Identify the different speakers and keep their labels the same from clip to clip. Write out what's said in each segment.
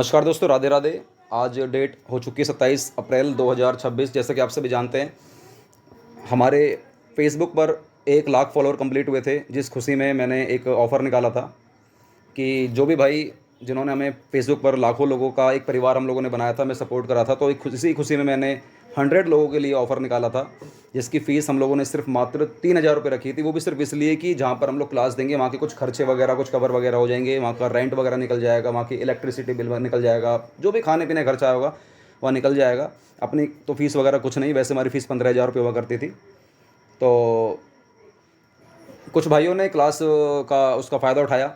Speaker 1: नमस्कार दोस्तों, राधे राधे। आज डेट हो चुकी है 27 अप्रैल 2026। जैसा कि आप सभी जानते हैं, हमारे फेसबुक पर 1 लाख फॉलोअर कंप्लीट हुए थे, जिस खुशी में मैंने एक ऑफ़र निकाला था कि जो भी भाई जिन्होंने हमें फेसबुक पर लाखों लोगों का एक परिवार हम लोगों ने बनाया था, मैं सपोर्ट करा था, तो एक इसी खुशी में मैंने 100 लोगों के लिए ऑफ़र निकाला था, जिसकी फ़ीस हम लोगों ने सिर्फ मात्र 3,000 रुपये रखी थी। वो भी सिर्फ इसलिए कि जहाँ पर हम लोग क्लास देंगे वहाँ के कुछ खर्चे वगैरह कुछ कवर वगैरह हो जाएंगे, वहाँ का रेंट वगैरह निकल जाएगा, वहाँ की इलेक्ट्रिसिटी बिल निकल जाएगा, जो भी खाने पीने खर्चा होगा वह निकल जाएगा। अपनी तो फ़ीस वगैरह कुछ नहीं, वैसे हमारी फ़ीस 15,000 रुपये हुआ करती थी। तो कुछ भाइयों ने क्लास का उसका फ़ायदा उठाया,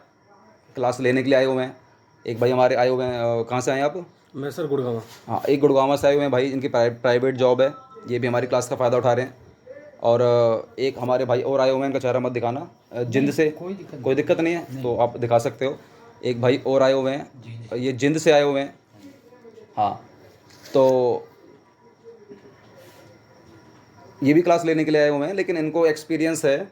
Speaker 1: क्लास लेने के लिए आए हुए हैं। एक भाई हमारे आए हुए हैं, कहाँ से आए हैं आप?
Speaker 2: मैं सर गुड़गांव।
Speaker 1: हाँ, एक गुड़गांव से आए हुए हैं भाई, इनकी प्राइवेट जॉब है, ये भी हमारी क्लास का फ़ायदा उठा रहे हैं। और एक हमारे भाई और आए हुए हैं, इनका चेहरा मत दिखाना, जिंद से। कोई दिक्कत नहीं है तो आप दिखा सकते हो। एक भाई और आए हुए हैं, ये जिंद से आए हुए हैं। हाँ, तो ये भी क्लास लेने के लिए आए हुए हैं, लेकिन इनको एक्सपीरियंस है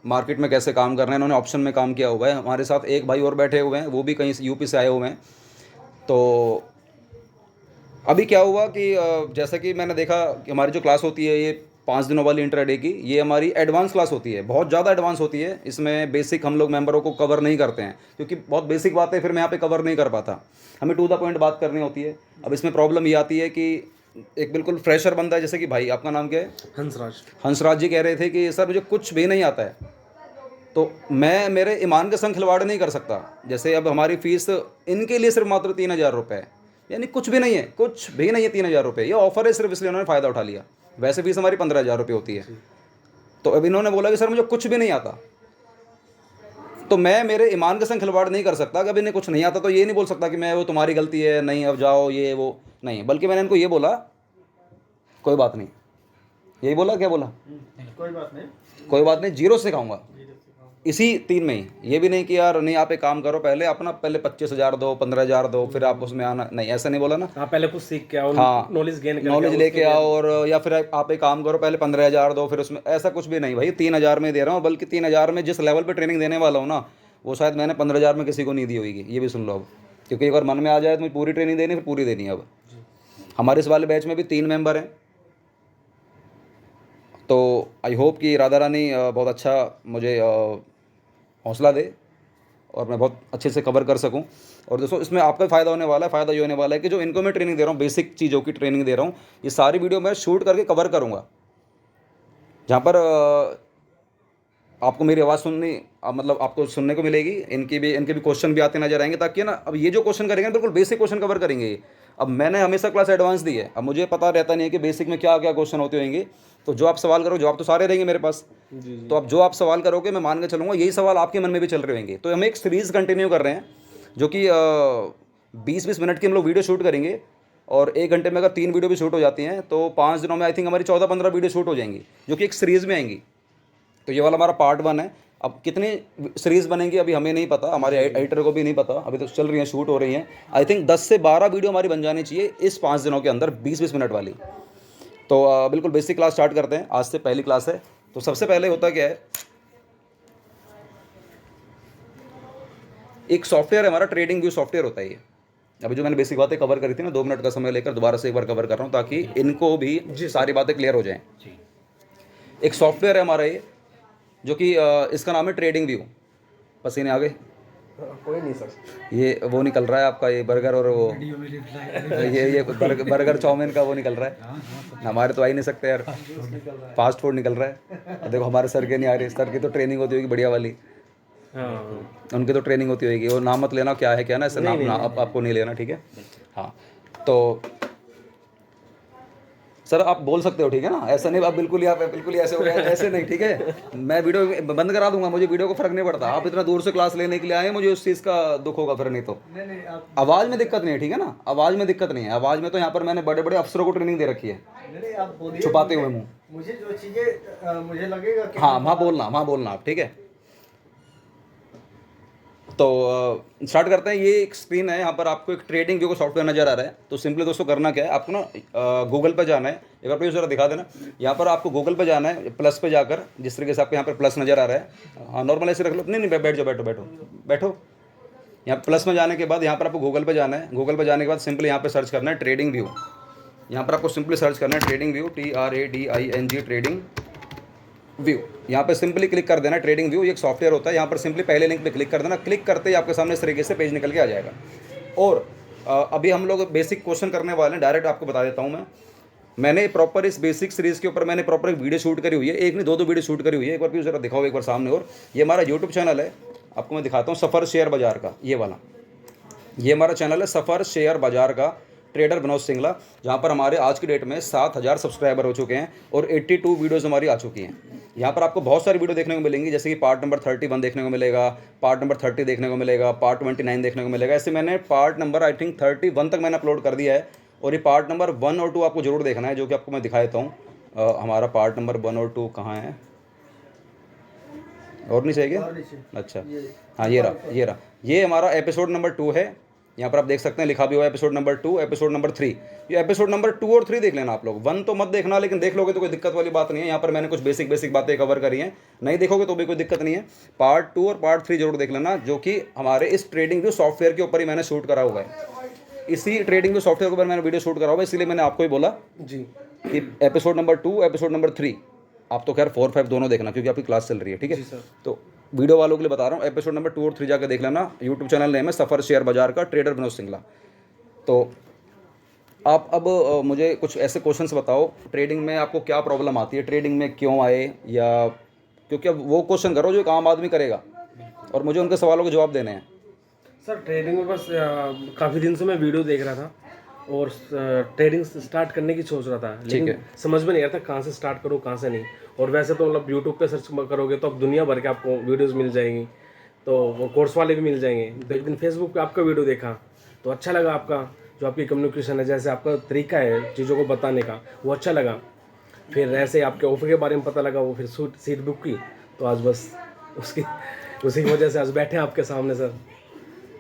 Speaker 1: मार्केट में कैसे काम करना है, इन्होंने ऑप्शन में काम किया हुआ है। हमारे साथ एक भाई और बैठे हुए हैं, वो भी कहीं यूपी से आए हुए हैं। तो अभी क्या हुआ कि जैसा कि मैंने देखा कि हमारी जो क्लास होती है ये 5 दिनों वाली इंटरडे की, ये हमारी एडवांस क्लास होती है, बहुत ज़्यादा एडवांस होती है। इसमें बेसिक हम लोग मेंबरों को कवर नहीं करते हैं, क्योंकि बहुत बेसिक बातें फिर मैं यहाँ पे कवर नहीं कर पाता, हमें टू द पॉइंट बात करनी होती है। अब इसमें प्रॉब्लम ये आती है कि एक बिल्कुल फ्रेशर बंदा है, जैसे कि भाई आपका नाम क्या है?
Speaker 2: हंसराज।
Speaker 1: हंसराज जी कह रहे थे कि सर मुझे कुछ भी नहीं आता है, तो मैं मेरे ईमान के संग खिलवाड़ नहीं कर सकता। जैसे अब हमारी फ़ीस इनके लिए सिर्फ मात्र 3,000 रुपये है, यानी कुछ भी नहीं है, कुछ भी नहीं है। 3,000 रुपये ये ऑफ़र है, सिर्फ इसलिए उन्होंने फ़ायदा उठा लिया। वैसे फ़ीस हमारी 15,000 रुपये होती है। तो अब इन्होंने बोला कि सर मुझे कुछ भी नहीं आता, तो मैं मेरे ईमान के संग खिलवाड़ नहीं कर सकता। अगर इन्हें कुछ नहीं आता तो ये नहीं बोल सकता कि मैं वो तुम्हारी गलती है, नहीं अब जाओ ये वो, नहीं। बल्कि मैंने इनको ये बोला कोई बात नहीं, यही बोला, क्या बोला,
Speaker 2: कोई बात नहीं,
Speaker 1: कोई बात नहीं, जीरो से सिखाऊंगा इसी 3 में ही। ये भी नहीं कि यार नहीं आप एक काम करो, पहले अपना पहले 25,000 दो, 15,000 दो, फिर आप उसमें आना, नहीं ऐसा नहीं बोला ना।
Speaker 2: हाँ पहले कुछ सीख के आओ,
Speaker 1: हाँ,
Speaker 2: नॉलेज गेन करके
Speaker 1: नॉलेज
Speaker 2: आओ,
Speaker 1: लेके
Speaker 2: उसके
Speaker 1: आओ,
Speaker 2: बाद।
Speaker 1: और या फिर आप एक काम करो पहले 15,000 दो, फिर उसमें ऐसा कुछ भी नहीं भाई। 3,000 में दे रहा हूँ, बल्कि 3,000 में जिस लेवल पे ट्रेनिंग देने वाला हूँ ना, वो शायद मैंने 15,000 में किसी को नहीं दी होगी। ये भी सुन लो अब, क्योंकि एक बार मन में आ जाए तो मुझे पूरी ट्रेनिंग देनी, फिर पूरी देनी है। अब हमारे इस वाले बैच में भी 3 मेंबर हैं, तो आई होप कि राधा रानी बहुत अच्छा मुझे हौसला दे और मैं बहुत अच्छे से कवर कर सकूं। और दोस्तों इसमें आपका फ़ायदा होने वाला है। फ़ायदा ये होने वाला है कि जो इनको मैं ट्रेनिंग दे रहा हूँ, बेसिक चीज़ों की ट्रेनिंग दे रहा हूँ, ये सारी वीडियो मैं शूट करके कवर करूँगा, जहाँ पर आपको मेरी आवाज़ सुननी मतलब आपको सुनने को मिलेगी। इनके भी क्वेश्चन भी आते नजर आएंगे, ताकि ना अब ये जो क्वेश्चन करेंगे ना, बिल्कुल बेसिक क्वेश्चन कवर करेंगे ये। अब मैंने हमेशा क्लास एडवांस दी है, अब मुझे पता रहता नहीं है कि बेसिक में क्या क्या क्वेश्चन होते होंगे। तो जो आप सवाल करो, जवाब तो सारे रहेंगे मेरे पास।
Speaker 2: जी जी।
Speaker 1: तो अब जो आप सवाल करोगे मैं मान के चलूँगा यही सवाल आपके मन में भी चल रहे होंगे। तो हम एक सीरीज़ कंटिन्यू कर रहे हैं, जो कि 20-20 मिनट की हम लोग वीडियो शूट करेंगे। और 1 घंटे में अगर 3 वीडियो भी शूट हो जाती हैं तो 5 दिनों में आई थिंक हमारी 14-15 वीडियो शूट हो जाएंगी, जो कि एक सीरीज़ में आएंगी। तो ये वाला हमारा पार्ट 1 है। अब कितनी सीरीज़ बनेंगी अभी हमें नहीं पता, हमारे एडिटर को भी नहीं पता, अभी तो चल रही हैं, शूट हो रही हैं। आई थिंक 10 से 12 वीडियो हमारी बन जानी चाहिए इस 5 दिनों के अंदर, 20-20 मिनट वाली। तो बिल्कुल बेसिक क्लास स्टार्ट करते हैं, आज से पहली क्लास है। तो सबसे पहले होता क्या है, एक सॉफ्टवेयर है हमारा, ट्रेडिंग व्यू सॉफ्टवेयर होता है ये। अभी जो मैंने बेसिक बातें कवर करी थी ना, 2 मिनट का समय लेकर दोबारा से एक बार कवर कर रहा हूँ, ताकि इनको भी सारी बातें क्लियर हो जाएं। एक सॉफ्टवेयर है हमारा ये, जो कि इसका नाम है ट्रेडिंग व्यू। पसीने आ गए?
Speaker 2: कोई नहीं सर।
Speaker 1: ये वो निकल रहा है आपका, ये बर्गर और वो ये बर्गर चाउमीन का वो निकल रहा है। हमारे तो आ ही नहीं सकते यार, फास्ट फूड निकल रहा है। और देखो हमारे सर के नहीं आ रही, सर की तो ट्रेनिंग होती होगी बढ़िया वाली।
Speaker 2: हाँ
Speaker 1: उनकी तो ट्रेनिंग होती होगी, वो नाम मत लेना क्या है क्या ना, ऐसे नाम ना आपको नहीं लेना, ठीक है। हाँ, तो सर आप बोल सकते हो, ठीक है ना, ऐसा नहीं आप बिल्कुल ही ऐसे हो गए, ऐसे नहीं, ठीक है। मैं वीडियो बंद करा दूंगा, मुझे वीडियो को फर्क नहीं पड़ता। आप इतना दूर से क्लास लेने के लिए आए, मुझे उस चीज़ का दुख होगा फिर। नहीं तो आवाज़ में दिक्कत नहीं है, ठीक है ना, आवाज़ में दिक्कत नहीं है। आवाज़ में तो यहाँ पर मैंने बड़े बड़े अफसरों को ट्रेनिंग दे रखी है,
Speaker 3: आप बोलिए,
Speaker 1: छुपाते हुए मुँह।
Speaker 3: मुझे जो चीजें मुझे लगेगा कि
Speaker 1: हाँ वहाँ बोलना आप, ठीक है। तो स्टार्ट करते हैं। ये एक स्क्रीन है, यहाँ पर आपको एक ट्रेडिंग व्यू का सॉफ्टवेयर नजर आ रहा है। तो सिंपली दोस्तों करना क्या है, आपको ना गूगल पे जाना है। एक बार जरा दिखा देना, यहाँ पर आपको गूगल पे जाना है, प्लस पे जाकर, जिस तरीके से आपको यहाँ पर प्लस नजर आ रहा है। हाँ नॉर्मल ऐसे रख लो, नहीं बैठ जाओ, बैठो बैठो बैठो। यहाँ प्लस में जाने के बाद यहाँ पर आपको गूगल पे जाना है। गूगल पे जाने के बाद सिंपली यहाँ पे सर्च करना है ट्रेडिंग व्यू। यहाँ पर आपको सिंपली सर्च करना है trading view, TRADING trading view. यहाँ पे सिंपली क्लिक कर देना ट्रेडिंग व्यू। ये एक सॉफ्टवेयर होता है। यहाँ पर सिंपली पहले लिंक पे क्लिक कर देना। क्लिक करते ही आपके सामने इस तरीके से पेज निकल के आ जाएगा। और अभी हम लोग बेसिक क्वेश्चन करने वाले हैं। डायरेक्ट आपको बता देता हूँ मैंने प्रॉपर इस बेसिक सीरीज़ के ऊपर मैंने प्रॉपर एक वीडियो शूट करी हुई है। एक नहीं, दो वीडियो शूट करी हुई है। एक बार प्लीज़ ज़रा दिखाओ एक बार सामने। और ये हमारा यूट्यूब चैनल है, आपको मैं दिखाता हूँ, सफ़र शेयर बाज़ार का। ये वाला ये हमारा चैनल है, सफ़र शेयर बाज़ार का, ट्रेडर विनोद सिंगला, जहाँ पर हमारे आज की डेट में 7000 सब्सक्राइबर हो चुके हैं और 82 वीडियोज़ हमारी आ चुकी हैं। यहाँ पर आपको बहुत सारी वीडियो देखने को मिलेंगी, जैसे कि पार्ट नंबर 31 देखने को मिलेगा, पार्ट नंबर 30 देखने को मिलेगा, पार्ट 29 देखने को मिलेगा। ऐसे मैंने पार्ट नंबर आई थिंक 31 तक मैंने अपलोड कर दिया है। और ये पार्ट नंबर 1 और 2 आपको जरूर देखना है, जो कि आपको मैं दिखा देता हूँ। हमारा पार्ट नंबर 1 और 2 कहाँ है? और नीचे है क्या? अच्छा, हाँ ये रहा। ये हमारा एपिसोड नंबर 2 है। यहाँ पर आप देख सकते हैं लिखा भी हुआ है एपिसोड नंबर 2, एपिसोड नंबर 3। ये एपिसोड नंबर 2 और 3 देख लेना आप लोग। 1 तो मत देखना, लेकिन देख लोगे तो कोई दिक्कत वाली बात नहीं है। यहाँ पर मैंने कुछ बेसिक बातें कवर करी हैं, नहीं देखोगे तो भी कोई दिक्कत नहीं है। पार्ट 2 और पार्ट 3 जरूर देख लेना, जो कि हमारे इस ट्रेडिंग व्यू सॉफ्टवेयर के ऊपर ही मैंने शूट करा हुआ है। इसी ट्रेडिंग व्यू सॉफ्टवेयर के ऊपर मैंने वीडियो शूट करा हुआ है, इसलिए मैंने आपको ही बोला
Speaker 2: जी
Speaker 1: कि एपिसोड नंबर 2, एपिसोड नंबर 3, आप तो खैर 4, 5 दोनों देखना, क्योंकि आपकी क्लास चल रही है, ठीक है। तो वीडियो वालों के लिए बता रहा हूँ, एपिसोड नंबर 2 और 3 जाकर देख लेना। यूट्यूब चैनल नेम है सफ़र शेयर बाज़ार का, ट्रेडर विनोद सिंगला। तो आप अब मुझे कुछ ऐसे क्वेश्चंस बताओ, ट्रेडिंग में आपको क्या प्रॉब्लम आती है, ट्रेडिंग में क्यों आए, या क्योंकि अब वो क्वेश्चन करो जो एक आम आदमी करेगा, और मुझे उनके सवालों के जवाब देने हैं।
Speaker 2: सर ट्रेडिंग में बस काफ़ी दिन से मैं वीडियो देख रहा था और ट्रेडिंग स्टार्ट करने की सोच रहा था, लेकिन समझ में नहीं आता कहाँ से स्टार्ट करूँ कहाँ से नहीं। और वैसे तो मतलब यूट्यूब पे सर्च करोगे तो अब दुनिया भर के आपको वीडियोस मिल जाएंगी, तो वो कोर्स वाले भी मिल जाएंगे। तो एक दिन फेसबुक पे आपका वीडियो देखा तो अच्छा लगा, आपका जो आपकी कम्युनिकेशन है, जैसे आपका तरीका है चीज़ों को बताने का, वो अच्छा लगा। फिर ऐसे आपके ऑफर के बारे में पता लगा, वो फिर सीट बुक की, तो आज बस उसी की वजह से आज बैठे हैं आपके सामने सर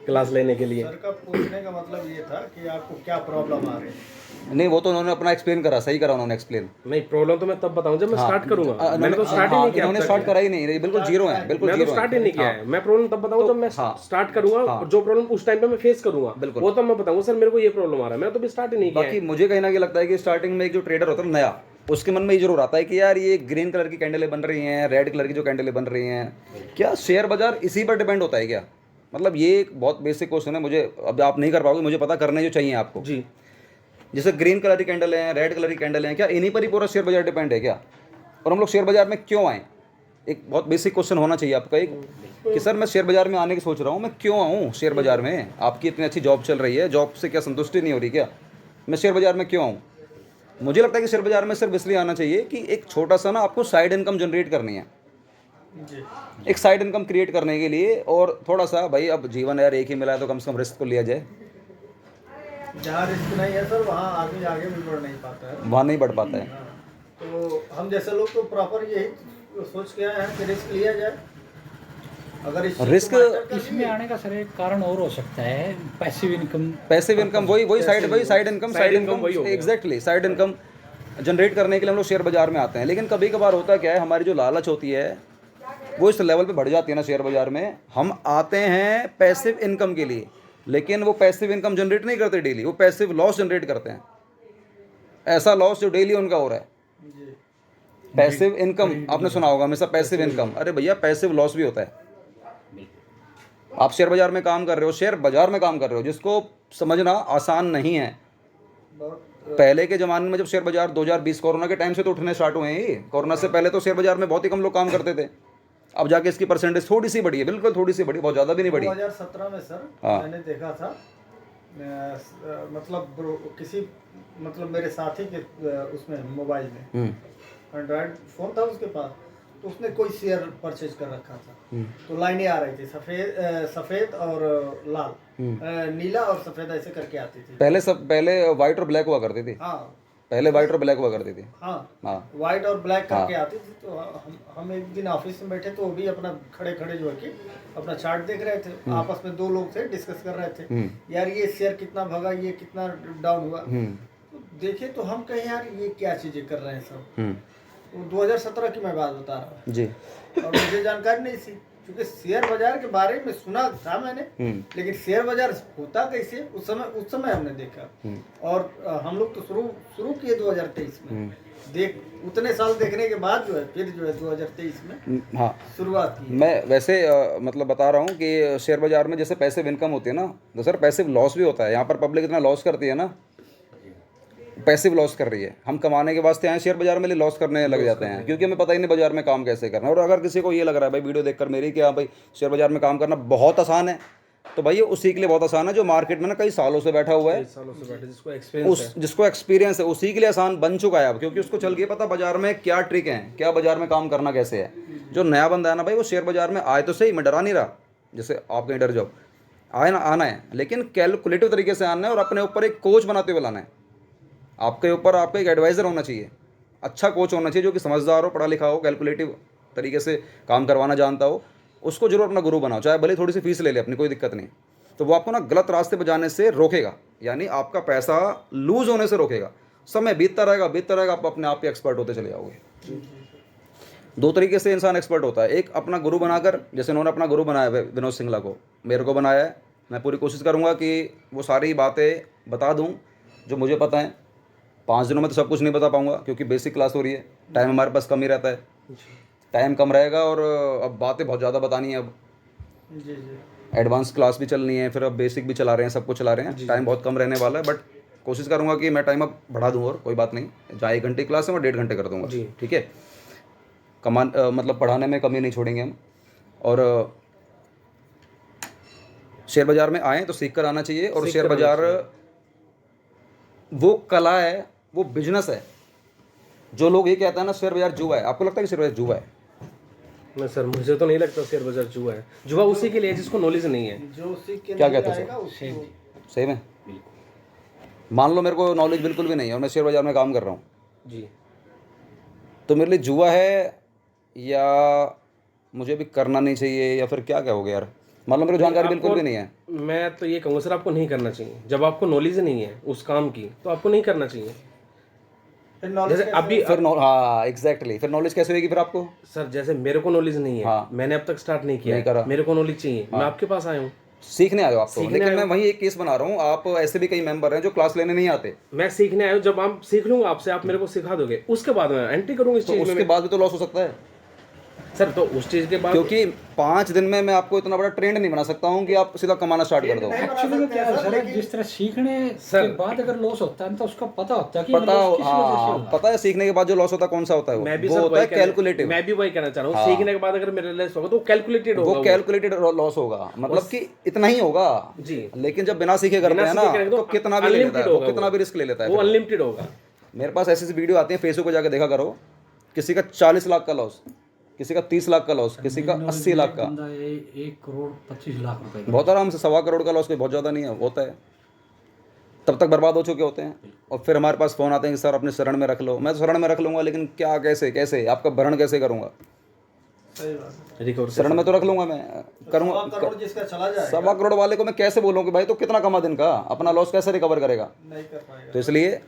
Speaker 2: क्लास लेने के लिए।
Speaker 3: सर का पूछने का मतलब ये था कि आपको क्या प्रॉब्लम आ रही है।
Speaker 1: नहीं, वो तो उन्होंने अपना एक्सप्लेन करा, सही करा उन्होंने एक्सप्लेन।
Speaker 2: नहीं, प्रॉब्लम तो मैं तब बताऊं जब मैं स्टार्ट करूंगा। मैंने तो स्टार्ट ही नहीं किया,
Speaker 1: उन्होंने स्टार्ट करा ही नहीं, बिल्कुल जीरो है, बिल्कुल
Speaker 2: मैं तो स्टार्ट ही नहीं किया है। मैं प्रॉब्लम तब बताऊंगा जब मैं स्टार्ट करूंगा, जो प्रॉब्लम उस टाइम पे मैं फेस करूंगा वो तो मैं बताऊंगा सर मेरे को ये प्रॉब्लम आ रहा है। मैं तो भी स्टार्ट ही नहीं किया।
Speaker 1: बाकी मुझे कहीं ना कहीं लगता है कि स्टार्टिंग में एक जो ट्रेडर होता है नया, उसके मन में ये जरूर आता है कि यार ये ग्रीन कलर की कैंडलें बन रही हैं, रेड कलर की जो कैंडलें बन रही हैं, क्या शेयर बाजार इसी पर डिपेंड होता है क्या? मतलब ये एक बहुत बेसिक क्वेश्चन है। मुझे अब आप नहीं कर पाओगे, मुझे पता करने जो चाहिए आपको
Speaker 2: जी।
Speaker 1: जैसे ग्रीन कलर की कैंडल है, रेड कलर की कैंडल है, क्या इन्हीं पर ही पूरा शेयर बाजार डिपेंड है क्या? और हम लोग शेयर बाजार में क्यों आए? एक बहुत बेसिक क्वेश्चन होना चाहिए आपका एक, कि सर मैं शेयर बाजार में आने की सोच रहा हूँ, मैं क्यों आऊँ शेयर बाजार में? आपकी इतनी अच्छी जॉब चल रही है, जॉब से क्या संतुष्टि नहीं हो रही क्या? मैं शेयर बाजार में क्यों आऊँ? मुझे लगता है कि शेयर बाजार में सिर्फ इसलिए आना चाहिए कि एक छोटा सा ना आपको साइड इनकम जनरेट करनी है, एक साइड इनकम क्रिएट करने के लिए। और थोड़ा सा भाई, अब जीवन यार एक ही मिला है, तो कम से कम रिस्क को लिया जाए।
Speaker 3: जहाँ रिस्क नहीं है सर, वहाँ आदमी आगे भी बढ़ नहीं पाता है,
Speaker 1: वहाँ नहीं बढ़ पाता है।
Speaker 3: तो हम जैसे लोग तो प्रॉपर यही सोच के आए हैं कि रिस्क लिया जाए। अगर इस
Speaker 1: रिस्क
Speaker 4: इसमें आने का सर एक कारण और हो सकता है, पैसिव इनकम।
Speaker 1: वही side income exactly side income generate करने के लिए हम लोग शेयर बाजार में आते हैं। लेकिन कभी कभार होता क्या है, हमारी जो लालच होती है वो इस लेवल पे बढ़ जाती है ना शेयर बाजार में। हम आते हैं पैसिव इनकम के लिए, लेकिन वो पैसिव इनकम जनरेट नहीं करते डेली, वो पैसिव लॉस जनरेट करते हैं। ऐसा लॉस जो डेली उनका हो रहा है। पैसिव इनकम आपने सुना होगा हमेशा, पैसिव इनकम। अरे भैया, पैसिव लॉस भी होता है। आप शेयर बाजार में काम कर रहे हो, शेयर बाजार में काम कर रहे हो, जिसको समझना आसान नहीं है। पहले के ज़माने में जब शेयर बाजार 2020 कोरोना के टाइम से तो उठने स्टार्ट हुए हैं। कोरोना से पहले तो शेयर बाजार में बहुत ही कम लोग काम करते थे। अब जाके इसकी परसेंटेज थोड़ी सी बढ़ी है, बिल्कुल थोड़ी सी बढ़ी, बहुत ज़्यादा भी नहीं बढ़ी।
Speaker 3: 2017 में सर मैंने देखा था, मतलब मेरे साथी के उसमें मोबाइल में एंड्रॉयड फ़ोन था उसके पास, तो उसने कोई शेयर परचेज कर रखा था। तो लाइनें आ रही थी, सफ़ेद और लाल, नीला और सफ़ेद ऐसे करके आती थी।
Speaker 1: पहले वाइट और ब्लैक हुआ करती थी।
Speaker 3: हाँ,
Speaker 1: पहले वाइट और ब्लैक हुआ करती थी।
Speaker 3: हाँ, वाइट और ब्लैक करके आती थी। तो हम एक दिन ऑफिस में बैठे, तो वो भी अपना खड़े खड़े जो है कि अपना चार्ट देख रहे थे। आपस में दो लोग थे, डिस्कस कर रहे थे, यार ये शेयर कितना भागा, ये कितना डाउन हुआ। तो देखे तो हम कहे यार ये क्या चीज़ें कर रहे हैं सब। 2017 की मैं बात बता रहा हूँ
Speaker 1: जी।
Speaker 3: और मुझे जानकारी नहीं थी। क्योंकि शेयर बाजार के बारे में सुना था मैंने, लेकिन शेयर बाजार होता कैसे उस समय हमने देखा। और हम लोग तो शुरू किए 2023 में, देख उतने साल देखने के बाद जो है फिर जो है 2023 में
Speaker 1: हाँ
Speaker 3: शुरुआत की।
Speaker 1: मैं वैसे मतलब बता रहा हूँ कि शेयर बाजार में जैसे पैसिव इनकम होती है ना, तो सर पैसिव लॉस भी होता है। यहाँ पर पब्लिक इतना लॉस करती है ना, पैसिव लॉस कर रही है। हम कमाने के वास्ते आए शेयर बाजार में लिए लॉस करने लग जाते हैं, क्योंकि हमें पता ही नहीं बाजार में काम कैसे करना है। और अगर किसी को ये लग रहा है भाई वीडियो देखकर मेरी कि हाँ भाई शेयर बाजार में काम करना बहुत आसान है, तो भाई ये उसी के लिए बहुत आसान है जो मार्केट में ना कई सालों से बैठा हुआ है,
Speaker 2: सालों से बैठे
Speaker 1: जिसको एक्सपीरियंस है, उसी के लिए आसान बन चुका है अब, क्योंकि उसको चल के पता बाजार में क्या ट्रिक है, क्या बाजार में काम करना कैसे है। जो नया बंदा है ना भाई, वो शेयर बाजार में आए तो सही, मैं डरा नहीं रहा, जैसे आप कहीं डर जाओ, आए ना आना है, लेकिन कैलकुलेटिव तरीके से आना है और अपने ऊपर एक कोच बनाते हुए लाना है। आपके ऊपर आपका एक एडवाइज़र होना चाहिए, अच्छा कोच होना चाहिए जो कि समझदार हो, पढ़ा लिखा हो, कैलकुलेटिव तरीके से काम करवाना जानता हो। उसको जरूर अपना गुरु बनाओ, चाहे भले थोड़ी सी फीस ले ले अपनी, कोई दिक्कत नहीं। तो वो आपको ना गलत रास्ते पर जाने से रोकेगा, यानी आपका पैसा लूज होने से रोकेगा। समय बीतता रहेगा, आप अपने आप ही एक्सपर्ट होते चले जाओगे। दो तरीके से इंसान एक्सपर्ट होता है, एक अपना गुरु बनाकर, जैसे उन्होंने अपना गुरु बनाया है विनोद सिंगला को, मेरे को बनाया है। मैं पूरी कोशिश करूँगा कि वो सारी बातें बता दूँ जो मुझे पता है। 5 दिनों में तो सब कुछ नहीं बता पाऊँगा, क्योंकि बेसिक क्लास हो रही है, टाइम हमारे पास कम ही रहता है, टाइम कम रहेगा और अब बातें बहुत ज़्यादा बतानी है। अब
Speaker 3: जी जी
Speaker 1: एडवांस क्लास भी चलनी है, फिर अब बेसिक भी चला रहे हैं, सब कुछ चला रहे हैं, टाइम बहुत कम रहने वाला है। बट कोशिश करूँगा कि मैं टाइम अब बढ़ा दूँ, और कोई बात नहीं, जहाँ 1 घंटे क्लास है मैं 1.5 घंटे कर दूँगा, ठीक है। मतलब पढ़ाने में कमी नहीं छोड़ेंगे हम। और शेयर बाज़ार में आएँ तो सीख कर आना चाहिए। और शेयर बाज़ार वो कला है, वो बिजनेस है। जो लोग ये कहते हैं ना शेयर बाज़ार जुआ है, आपको लगता है कि शेयर बाज़ार जुआ है?
Speaker 2: नहीं सर, मुझे तो नहीं लगता शेयर बाजार जुआ है। जुआ उसी के लिए जिसको नॉलेज नहीं है।
Speaker 3: जो सीख
Speaker 1: क्या कहते हो सर? सही में मान लो मेरे को नॉलेज बिल्कुल भी नहीं है और मैं शेयर बाज़ार में काम कर रहा हूँ
Speaker 2: जी,
Speaker 1: तो मेरे लिए जुआ है, या मुझे भी करना नहीं चाहिए, या फिर क्या हो गया यार? मान लो मेरे को जानकारी बिल्कुल भी नहीं है।
Speaker 2: मैं तो ये कहूँगा सर, आपको नहीं करना चाहिए। जब आपको नॉलेज नहीं है उस काम की तो आपको नहीं करना चाहिए। जैसे अभी
Speaker 1: फिर हाँ एग्जैक्टली, फिर नॉलेज कैसे होगी फिर आपको?
Speaker 2: सर जैसे मेरे को नॉलेज नहीं है, मैंने अब तक स्टार्ट नहीं किया,
Speaker 1: नहीं करा।
Speaker 2: मेरे को नॉलेज चाहिए, मैं आपके पास आया हूँ,
Speaker 1: सीखने आए हो आप तो। लेकिन मैं वही एक केस बना रहा हूँ, आप ऐसे भी कई मेंबर हैं जो क्लास लेने नहीं आते।
Speaker 2: मैं सीखने आया हूँ। जब आप सीख लूंगा आपसे, आप मेरे को सिखा दोगे, उसके बाद मैं एंट्री करूंगा इस
Speaker 1: तो
Speaker 2: चीज में।
Speaker 1: उसके बाद भी तो लॉस हो सकता है
Speaker 2: सर तो उस चीज के बाद,
Speaker 1: क्योंकि 5 दिन में मैं आपको इतना बड़ा ट्रेंड नहीं बना सकता हूँ कि आप सीधा कमाना स्टार्ट कर दो।
Speaker 4: एक्चुअली में क्या है सर, जिस तरह सीखने के बाद अगर लॉस होता है तो उसका पता होता है कि
Speaker 1: पता
Speaker 4: लॉस किस वजह से
Speaker 1: हाँ
Speaker 4: हुआ।
Speaker 1: पता है सीखने के बाद जो लॉस होता है कौन सा होता है?
Speaker 2: मैं भी
Speaker 1: वो
Speaker 2: सर
Speaker 1: होता है कैलकुलेटिव।
Speaker 2: मैं भी वही कहना चाह रहा हूँ। सीखने के बाद अगर मेरे लॉस होगा तो कैलकुलेटेड होगा,
Speaker 1: वो कैलकुलेटेड लॉस होगा, मतलब कि इतना ही होगा
Speaker 2: जी।
Speaker 1: लेकिन जब बिना सीखे करते हैं ना तो कितना भी ले लेता है, वो कितना भी रिस्क ले लेता है,
Speaker 2: वो अनलिमिटेड होगा।
Speaker 1: मेरे पास ऐसी वीडियो आती है, फेसबुक पे जाके देखा करो, किसी का 40 लाख का लॉस, किसी का 30 लाख का लॉस, किसी का 80 लाख का,
Speaker 4: 1 करोड़ 25 लाख रुपए
Speaker 1: बहुत आराम से 1.25 करोड़ का लॉस, कोई बहुत ज़्यादा नहीं है, होता है। तब तक बर्बाद हो चुके होते हैं और फिर हमारे पास फ़ोन आते हैं कि सर अपने शरण में रख लो। मैं तो शरण में रख लूँगा, लेकिन क्या कैसे आपका भरण कैसे करूँगा?
Speaker 3: सही बात है।
Speaker 1: शरण में तो रख लूँगा, मैं करूँगा।
Speaker 3: 1.25 करोड़ जिसका चला जाएगा,
Speaker 1: 1.25 करोड़ वाले को मैं कैसे बोलूँ कि भाई तो कितना कमा दिन का, अपना लॉस कैसे रिकवर करेगा?
Speaker 3: नहीं कर पाएगा।
Speaker 1: तो इसलिए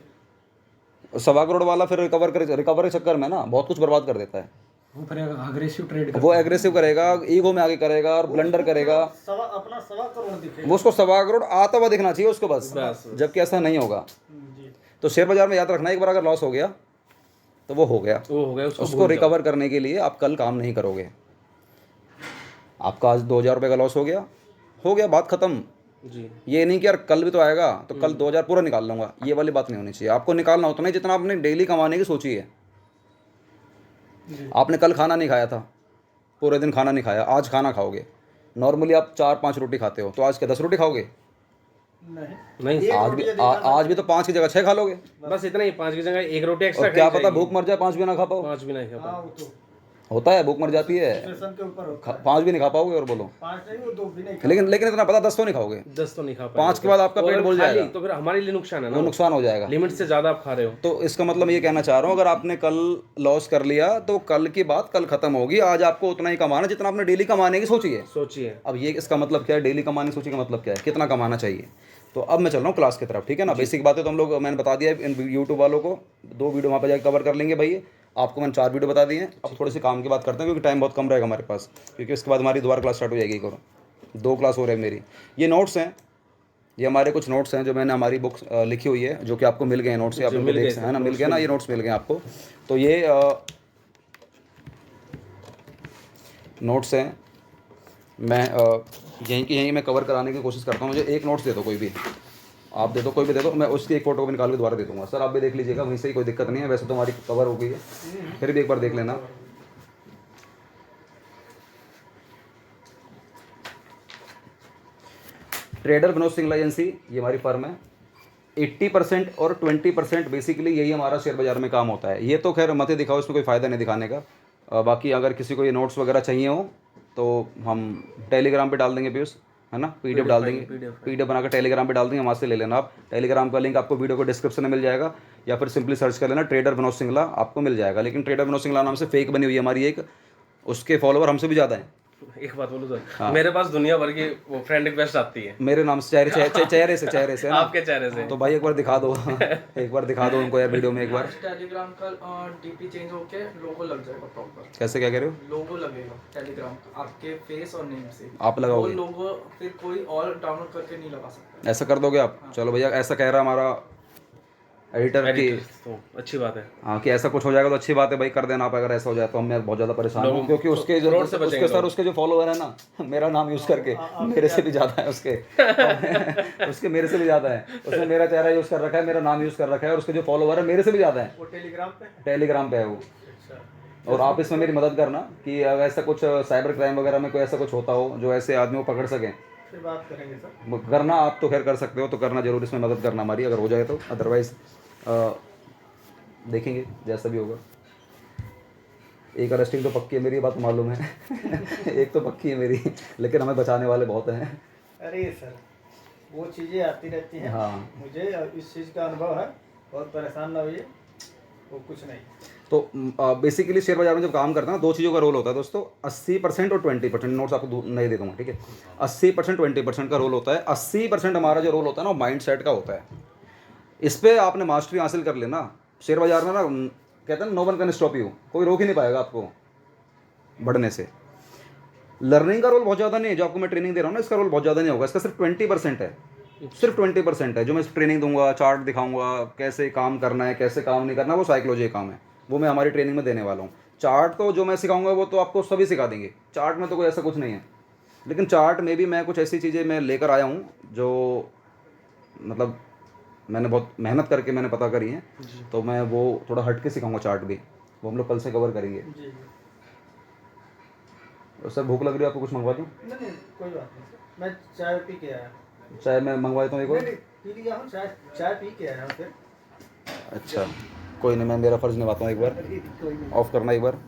Speaker 1: 1.25 करोड़ वाला फिर रिकवर के चक्कर में ना बहुत कुछ बर्बाद कर देता है।
Speaker 4: वो फिर अग्रेसिव ट्रेड
Speaker 1: वो एग्रेसिव करेगा, ईगो में आगे करेगा और ब्लंडर करेगा।
Speaker 3: अपना 1.25 करोड़ दिखेगा,
Speaker 1: वो उसको 1.25 करोड़ आता हुआ दिखना चाहिए उसको बस, जबकि ऐसा नहीं होगा।
Speaker 3: जी।
Speaker 1: तो शेयर बाजार में याद रखना, एक बार अगर लॉस हो गया तो वो हो गया, उसको रिकवर करने के लिए आप कल काम नहीं करोगे। आपका आज 2000 रुपये का लॉस हो गया, बात खत्म।
Speaker 2: जी।
Speaker 1: ये नहीं कि यार कल भी तो आएगा तो कल 2000 पूरा निकाल लूँगा, ये वाली बात नहीं होनी चाहिए। आपको निकालना उतना ही जितना आपने डेली कमाने की सोची है। आपने कल खाना नहीं खाया था, पूरे दिन खाना नहीं खाया, आज खाना खाओगे। नॉर्मली आप 4-5 रोटी खाते हो, तो आज क्या 10 रोटी खाओगे?
Speaker 2: नहीं,
Speaker 1: आज भी तो 5 की जगह 6 खा लोगे।
Speaker 2: बस इतना ही, 5 की जगह 1 रोटी एक्स्ट्रा।
Speaker 1: क्या पता भूख मर जाए, 5 भी ना खा पाओ।
Speaker 2: 5 भी नहीं खा पाओ।
Speaker 3: वो तो
Speaker 1: होता है, भूख मर जाती है,
Speaker 3: स्टेशन के ऊपर होता है।
Speaker 1: 5 भी नहीं खा पाओगे। और बोलो
Speaker 3: 5 नहीं, वो 2 भी नहीं।
Speaker 1: लेकिन इतना पता 10 तो नहीं खाओगे।
Speaker 2: 10 तो नहीं खा पाओगे।
Speaker 1: 5 के बाद आपका पेट भूल जाएगा,
Speaker 2: तो फिर हमारे लिए नुकसान है ना,
Speaker 1: वो नुकसान हो जाएगा।
Speaker 2: लिमिट से ज्यादा आप खा रहे हो।
Speaker 1: तो इसका मतलब ये कहना चाह रहा हूँ, अगर आपने कल लॉस कर लिया तो कल की बात कल खत्म होगी। आज आपको उतना ही कमाना जितना आपने डेली कमाने की सोची है।
Speaker 2: सोचिए
Speaker 1: अब ये इसका मतलब क्या है, डेली कमाने की सोची का मतलब क्या है, कितना कमाना चाहिए। तो अब मैं चल रहा हूँ क्लास की तरफ, ठीक है ना। बेसिक बातें तो हम लोग मैंने बता दिया है यूट्यूब वालों को, 2 वीडियो वहाँ पर जाकर कवर कर लेंगे भाई। आपको मैंने 4 वीडियो बता दिए हैं। अब थोड़ी सी काम की बात करते हैं क्योंकि टाइम बहुत कम रहेगा हमारे पास, क्योंकि उसके बाद हमारी दोबारा क्लास स्टार्ट हो जाएगी। एक और 2 क्लास हो रही है मेरी। ये नोट्स हैं, ये हमारे कुछ नोट्स हैं जो मैंने हमारी बुक्स लिखी हुई है, जो कि आपको मिल गए हैं नोट्स से, आप लोग देख सकते हैं ना, मिल गए ना, ये नोट्स मिल गए आपको। तो ये नोट्स हैं, मैं यहीं की यहीं मैं कवर कराने की कोशिश करता हूँ। मुझे एक नोट्स दे दो, कोई भी आप दे दो, कोई भी दे दो, मैं उसकी एक फ़ोटो भी निकाल के दोबारा दे दूँगा। सर आप भी देख लीजिएगा वहीं से ही, कोई दिक्कत नहीं है। वैसे तो हमारी कवर हो गई है, फिर भी एक बार देख लेना। ट्रेडर विनोद सिंगला एजेंसी, ये हमारी फर्म है। 80% और 20% बेसिकली यही हमारा शेयर बाज़ार में काम होता है। ये तो खैर मत ही दिखाओ, इसमें कोई फ़ायदा नहीं दिखाने का। बाकी अगर किसी को ये नोट्स वगैरह चाहिए हो तो हम टेलीग्राम पे डाल देंगे पीयूष, है ना, पीडीएफ डाल देंगे, पीडीएफ बनाकर टेलीग्राम पे डाल देंगे, वहाँ से ले लेना आप। टेलीग्राम का लिंक आपको वीडियो को डिस्क्रिप्शन में मिल जाएगा, या फिर सिंपली सर्च कर लेना ट्रेडर विनोद सिंगला, आपको मिल जाएगा। लेकिन ट्रेडर विनोद सिंगला नाम से फेक बनी हुई है हमारी एक, उसके फॉलोवर हमसे भी ज़्यादा हैं।
Speaker 2: एक बात बोलूं सर, मेरे पास दुनिया भर की वो फ्रेंड रिक्वेस्ट आती है
Speaker 1: मेरे नाम से, चेहरे से ना?
Speaker 2: आपके चेहरे से।
Speaker 1: तो भाई एक बार दिखा दो एक बार दिखा दो उनको यार वीडियो में एक बार।
Speaker 5: टेलीग्राम का डीपी चेंज होके लोगो लग जाएगा प्रॉपर।
Speaker 1: कैसे, क्या कह रहे हो?
Speaker 5: लोगो लगेगा टेलीग्राम का आपके फेस और नेम से,
Speaker 1: आप लगाओगे?
Speaker 5: वो लोगो फिर कोई और डाउनलोड करके नहीं लगा सकता।
Speaker 1: ऐसा कर दोगे आप? चलो भैया, ऐसा कह रहा है हमारा एडिटर की,
Speaker 2: तो अच्छी बात है।
Speaker 1: हाँ, कि ऐसा कुछ हो जाएगा तो अच्छी बात है भाई, कर देना आप। अगर ऐसा हो जाए तो हम बहुत ज़्यादा परेशान हूँ, क्योंकि उसके जो उसके जो फॉलोवर है ना, मेरा नाम यूज़ करके मेरे से भी ज़्यादा है उसके मेरे से भी ज़्यादा है। उसने मेरा चेहरा यूज़ कर रखा है, मेरा नाम यूज़ कर रखा है, और उसके जो फॉलोवर है मेरे से भी ज़्यादा है।
Speaker 3: वो
Speaker 1: टेलीग्राम पे है वो। और आप इसमें मेरी मदद करना कि अगर ऐसा कुछ साइबर क्राइम वगैरह में कोई ऐसा कुछ होता हो जो ऐसे आदमी को पकड़ सकें,
Speaker 3: फिर बात करेंगे सर।
Speaker 1: करना आप तो खैर कर सकते हो, तो करना जरूर, इसमें मदद करना हमारी अगर हो जाए तो। अदरवाइज़ देखेंगे जैसा भी होगा। एक अरेस्टिंग तो पक्की है मेरी, बात मालूम है एक तो पक्की है मेरी, लेकिन हमें बचाने वाले बहुत हैं।
Speaker 3: अरे सर, वो चीज़ें आती रहती हैं।
Speaker 1: हाँ,
Speaker 3: मुझे इस चीज़ का अनुभव है, बहुत परेशान ना होइए, वो कुछ नहीं।
Speaker 1: तो बेसिकली शेयर बाजार में जब काम करते हैं ना, 2 चीज़ों का रोल होता है दोस्तों, 80% और 20%। नोट्स आपको नहीं दे दूँगा, ठीक है? 80% 20% का रोल होता है। 80% हमारा जो रोल होता है ना, वो माइंड सेट का होता है। इस पर आपने मास्टरी हासिल कर लेना। शेयर बाजार में ना कहते हैं no one can stop you, कोई रोक ही नहीं पाएगा आपको बढ़ने से। लर्निंग का रोल बहुत ज़्यादा नहीं है, जो आपको मैं ट्रेनिंग दे रहा हूँ ना, इसका रोल बहुत ज़्यादा नहीं होगा। इसका सिर्फ 20% है, सिर्फ 20% है जो मैं ट्रेनिंग दूंगा, चार्ट दिखाऊंगा, कैसे काम करना है, कैसे काम नहीं करना, वो साइकोलॉजी काम है, वो मैं हमारी ट्रेनिंग में देने वाला हूँ। चार्ट तो जो मैं सिखाऊंगा वो तो आपको सभी सिखा देंगे, चार्ट में तो कोई ऐसा कुछ नहीं है। लेकिन चार्ट में भी मैं कुछ ऐसी चीज़ें मैं लेकर आया हूँ जो मतलब मैंने बहुत मेहनत करके मैंने पता करी हैं, तो मैं वो थोड़ा हट के सिखाऊंगा चार्ट भी, वो हम लोग कल से कवर करेंगे।
Speaker 3: जी।
Speaker 1: और सर भूख लग रही है आपको, कुछ मंगवा दूँ?
Speaker 3: नहीं, कोई बात नहीं सर, मैं चाय पी के आया।
Speaker 1: चाय मैं मंगवा देता हूँ एक और?
Speaker 3: नहीं, पी लिया हूँ, चाय पी के आया हूँ फिर।
Speaker 1: अच्छा, कोई नहीं, मैं मेरा फ़र्ज़ निभाता हूँ। एक बार
Speaker 3: कोई नहीं।
Speaker 1: ऑफ करना एक बार।